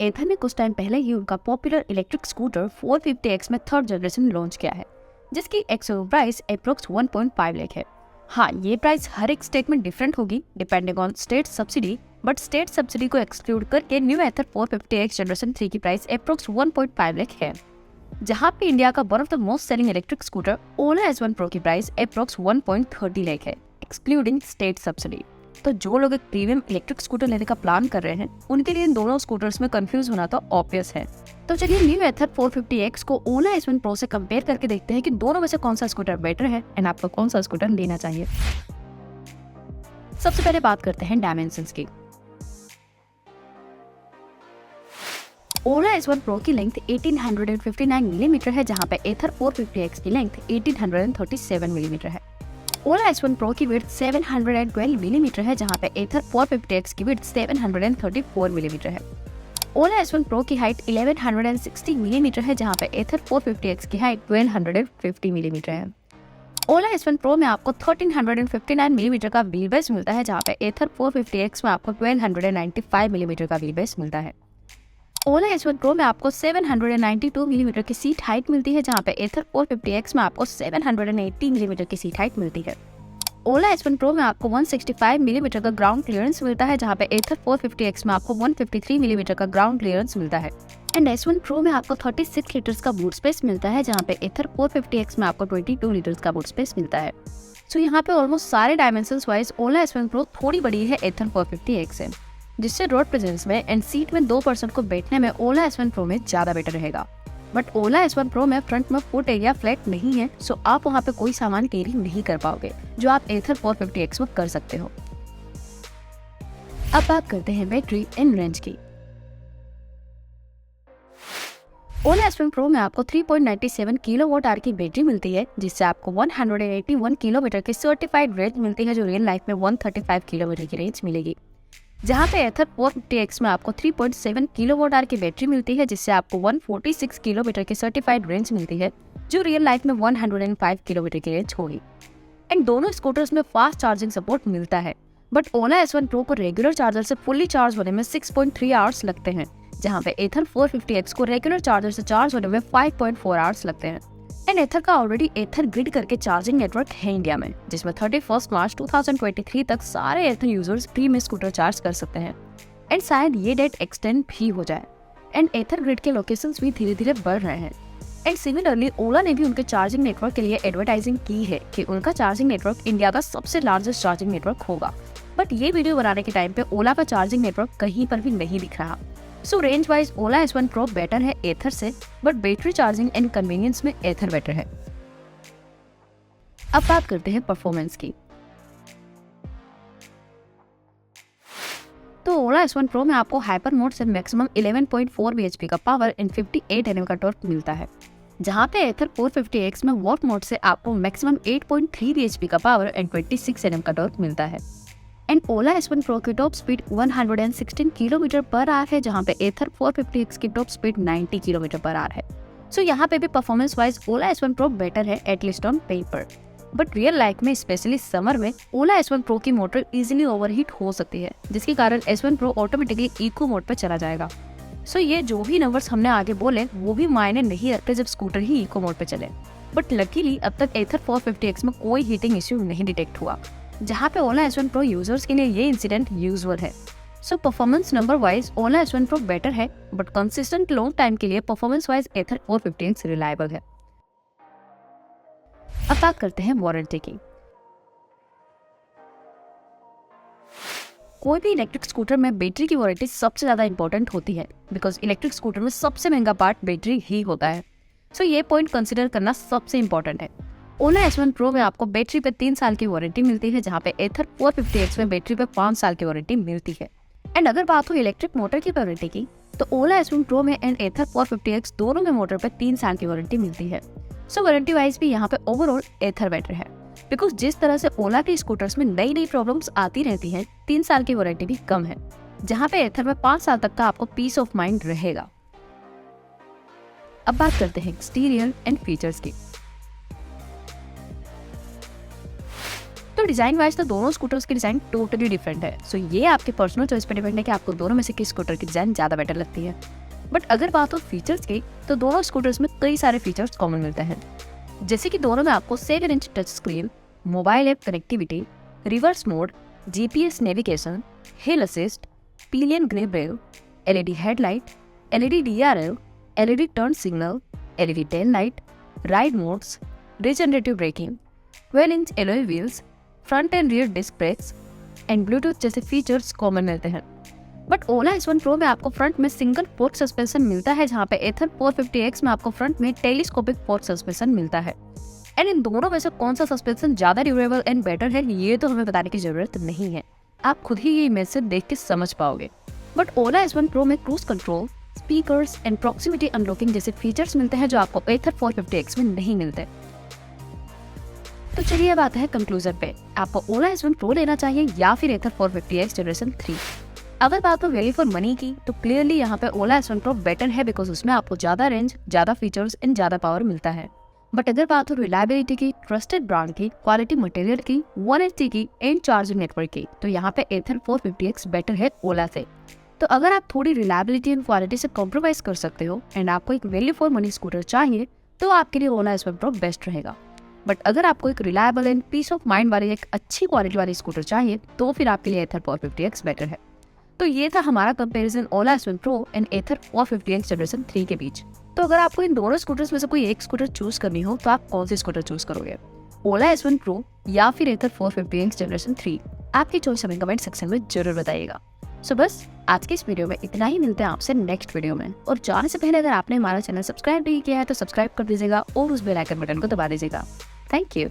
एथर ने कुछ टाइम पहले ही उनका पॉपुलर इलेक्ट्रिक स्कूटर 450X में थर्ड जनरेशन लॉन्च किया है, जिसकी एक्चुअल प्राइस अप्रोक्स 1.5 लाख है। हाँ, ये प्राइस हर एक स्टेट में डिफरेंट होगी depending on state subsidy, but state subsidy को एक्सक्लूड करके न्यू एथर 450X जनरेशन 3 की प्राइस अप्रोक्स 1.5 लाख है। जहाँ पे इंडिया का one of the most selling electric scooter Ola S1 Pro की प्राइस अप्रोक्स 1.30 लाख है, एक्सक्लूडिंग स्टेट सब्सिडी। तो जो लोग एक प्रीमियम इलेक्ट्रिक स्कूटर लेने का प्लान कर रहे हैं, उनके लिए इन दोनों स्कूटर्स में कंफ्यूज होना तो ऑब्वियस है। तो चलिए न्यू एथर 450X को ओला S1 Pro से कंपेयर करके देखते हैं कि दोनों में से कौन सा स्कूटर बेटर है एंड आपको कौन सा स्कूटर लेना चाहिए। सबसे पहले बात करते हैं डायमेंशंस की। ओला S1 Pro की लेंथ 1859 मिलीमीटर है, जहाँ पे एथर 450X की लेंथ 1837 मिलीमीटर है। ओला S1 Pro की विड्थ 712 मिलीमीटर है, जहाँ पे एथर 450X की विड्थ 734 मिलीमीटर है। ओला S1 Pro की हाइट 1160 मिलीमीटर है, जहाँ पे एथर 450X की हाइट 1250 मिलीमीटर है। ओला S1 Pro में आपको 1359 मिलीमीटर का व्हील बेस मिलता है, जहाँ पे एथर 450X में आपको 1295 मिलीमीटर का व्हील बेस मिलता है। ओला S1 Pro में आपको 792 मिलीमीटर की सीट हाइट मिलती है, जहाँ पे एथर 450X में आपको 780 मिलीमीटर की सीट हाइट मिलती है। ओला S1 Pro में आपको 165 मिलीमीटर का ग्राउंड क्लियरेंस मिलता है, जहाँ पे एथर 450X में आपको 153 मिलीमीटर का ग्राउंड क्लियरेंस मिलता है। एंड S1 Pro में आपको 36 लीटर्स का बूट स्पेस मिलता है, जहाँ पे एथर 450X में आपको 22 लीटर्स का बूट स्पेस मिलता है। सो यहाँ पे ऑलमोस्ट सारे डायमेंशंस वाइज ओला S1 Pro थोड़ी बड़ी है एथर 450X से, जिससे रोड प्रेजेंस में एंड सीट में 2 पर्सन को बैठने में ओला S1 Pro में ज्यादा बेटर रहेगा। बट ओला S1 Pro में फ्रंट में फुट एरिया फ्लैट नहीं है, सो आप वहाँ पे कोई सामान कैरी नहीं कर पाओगे, जो आप एथर 450X में कर सकते हो। अब बात करते हैं बैटरी एंड रेंज की। ओला S1 Pro में आपको 3.97 किलोवाट आवर की बैटरी मिलती है, जिससे आपको 181 किलोमीटर की सर्टिफाइड रेंज मिलती है, जो रियल लाइफ में 135 किलोमीटर की रेंज मिलेगी। जहाँ पे एथर 450X में आपको 3.7 किलोवाट आवर की बैटरी मिलती है, जिससे आपको 146 किलोमीटर की सर्टिफाइड रेंज मिलती है, जो रियल लाइफ में 105 किलोमीटर की रेंज होगी। एंड दोनों स्कूटर्स में फास्ट चार्जिंग सपोर्ट मिलता है, बट ओला S1 Pro को रेगुलर चार्जर से फुल्ली चार्ज होने में 6.3 आवर्स लगते हैं, जहाँ पे एथर 450X को रेगुलर चार्जर से चार्ज होने में 5.4 आवर्स लगते हैं। एंड एथर का ऑलरेडी एथर ग्रिड करके चार्जिंग नेटवर्क है इंडिया में, जिसमें 31 मार्च 2023 तक सारे एथर यूजर्स फ्री में स्कूटर चार्ज कर सकते हैं। एंड शायद ये डेट एक्सटेंड भी हो जाए। एंड एथर ग्रिड के लोकेशंस भी धीरे धीरे बढ़ रहे हैं। एंड सिमिलरली ओला ने भी उनके चार्जिंग नेटवर्क के लिए एडवर्टाइजिंग की है कि उनका चार्जिंग नेटवर्क इंडिया का सबसे लार्जेस्ट चार्जिंग नेटवर्क होगा। बट ये वीडियो बनाने के टाइम पे ओला का चार्जिंग नेटवर्क कहीं पर भी नहीं दिख रहा। सो रेंज वाइज ओला S1 Pro बेटर है एथर से, but battery charging and convenience में एथर बेटर है। अब बात करते हैं परफॉर्मेंस की। तो ओला S1 Pro में आपको हाइपर मोड से मैक्सिमम 11.4 bhp का पावर एंड 58 Nm का टॉर्क मिलता है, जहाँ पे एथर 450X में वॉट मोड से आपको मैक्सिमम 8.3 bhp का पावर एंड 26 Nm का टॉर्क मिलता है। एंड ओला S1 Pro की top speed 116 kilometre per hour है, जहाँ पे एथर 450X की top speed 90 kilometre per hour है। सो यहाँ पे भी परफॉर्मेंस वाइज ओला S1 Pro बेटर है at least on paper, but real life में स्पेशली समर में ओला S1 Pro की मोटर इजीली ओवरहीट हो सकती है, जिसके कारण S1 Pro automatically eco mode पे चला जाएगा। सो ये जो भी नंबर्स हमने आगे बोले वो भी मायने नहीं रखते जब स्कूटर ही इको मोड पे चले। बट लकीली अब तक एथर 450X में कोई हीटिंग इश्यू नहीं डिटेक्ट हुआ, जहाँ पे ओला S1 Pro यूजर्स के लिए ये इंसिडेंट यूजुअल है। सो परफॉर्मेंस नंबर वाइज ओला S1 Pro बेटर है, बट कंसिस्टेंट लॉन्ग टाइम के लिए परफॉर्मेंस वाइज एथर 450X रिलायबल है। अब बात करते हैं वारंटी की। कोई भी इलेक्ट्रिक स्कूटर में बैटरी की वारंटी सबसे ज्यादा इंपॉर्टेंट होती है, बिकॉज इलेक्ट्रिक स्कूटर में सबसे महंगा पार्ट बैटरी ही होता है। सो ये पॉइंट कंसिडर करना सबसे इंपॉर्टेंट है। ओला S1 Pro में आपको बैटरी पे 3 साल की वारंटी मिलती है, जहाँ पे एथर 450X में बैटरी पे 5 साल की वारंटी मिलती है। एंड अगर बात हो इलेक्ट्रिक मोटर की वारंटी की, तो ओला S1 Pro में एंड एथर 450X दोनों में मोटर पे 3 साल की वारंटी मिलती है। सो वारंटी वाइज भी यहाँ पे ओवरऑल एथर बेटर है, बिकॉज जिस तरह से ओला के स्कूटर्स में नई नई प्रॉब्लम्स आती रहती हैं, 3 साल की वारंटी भी कम है, जहाँ पे एथर में 5 साल तक का आपको पीस ऑफ माइंड रहेगा। अब बात करते हैं एक्सटीरियर एंड फीचर्स की। तो डिज़ाइन वाइज तो दोनों स्कूटर्स की डिज़ाइन टोटली डिफरेंट है। सो ये आपके पर्सनल चॉइस पर डिपेंड है कि आपको दोनों में से किस स्कूटर की डिज़ाइन ज़्यादा बेटर लगती है। बट अगर बात हो फीचर्स की, तो दोनों स्कूटर्स में कई सारे फीचर्स कॉमन मिलते हैं, जैसे कि दोनों में आपको 7 inch touch screen, mobile app connectivity, reverse mode, GPS navigation, hill assist, pillion grip rail, LED headlight, LED DRL, LED turn signal, LED tail light, ride modes, regenerative braking, 12 inch alloy wheels, front and rear disc brakes and Bluetooth जैसे features common मिलते हैं। But Ola S1 Pro में आपको front में single port suspension मिलता है, जहाँ पे एथर 450X में आपको फ्रंट में टेलीस्कोपिक पोर्ट सस्पेंशन मिलता है। एंड इन दोनों में से कौन सा सस्पेंशन ज्यादा ड्यूरेबल एंड बेटर है, ये तो हमें बताने की जरूरत नहीं है, आप खुद ही ये इमेज से देख के समझ पाओगे। बट ओला S1 Pro में cruise control, speakers and proximity unlocking जैसे फीचर्स मिलते हैं जो आपको एथर 450X में नहीं मिलते। तो चलिए अब आते हैं कंक्लूजन पे, आपको ओला S1 Pro लेना चाहिए या फिर एथर 450X जनरेशन 3। अगर बात हो वैल्यू फॉर मनी की, तो क्लियरली यहाँ पे ओला S1 Pro बेटर है, बिकॉज उसमें आपको ज्यादा रेंज, ज्यादा फीचर्स एंड ज्यादा पावर मिलता है। बट अगर बात हो रिलायबिलिटी की, ट्रस्टेड ब्रांड की, क्वालिटी मटेरियल की, वारंटी की एंड चार्जिंग नेटवर्क की, तो यहाँ पे एथर 450X बेटर है ओला से। तो अगर आप थोड़ी रिलायबिलिटी एंड क्वालिटी से कॉम्प्रोमाइज कर सकते हो एंड आपको एक वैल्यू फॉर मनी स्कूटर चाहिए, तो आपके लिए ओला S1 Pro बेस्ट रहेगा। बट अगर आपको एक reliable and peace of mind वाली एक अच्छी क्वालिटी वाली स्कूटर चाहिए, तो फिर आपके लिए एथर 450X बेटर है। तो ये था हमारा comparison Ola S1 Pro and Ather 450X generation 3 के बीच। तो अगर आपको इन दोनों स्कूटर्स में से कोई एक स्कूटर चूज करनी हो, तो आप कौन सी स्कूटर चूज करोगे, ओला S1 Pro या फिर एथर 450X जनरेशन 3? आपकी चॉइस हमें कमेंट सेक्शन में जरूर बताइएगा। सो बस आज की इस वीडियो में इतना ही, मिलते हैं आपसे नेक्स्ट वीडियो में। और जाने से पहले अगर आपने हमारा चैनल सब्सक्राइब नहीं किया है तो सब्सक्राइब कर दीजिएगा और उस बेल आइकन बटन को दबा दीजिएगा। Thank you.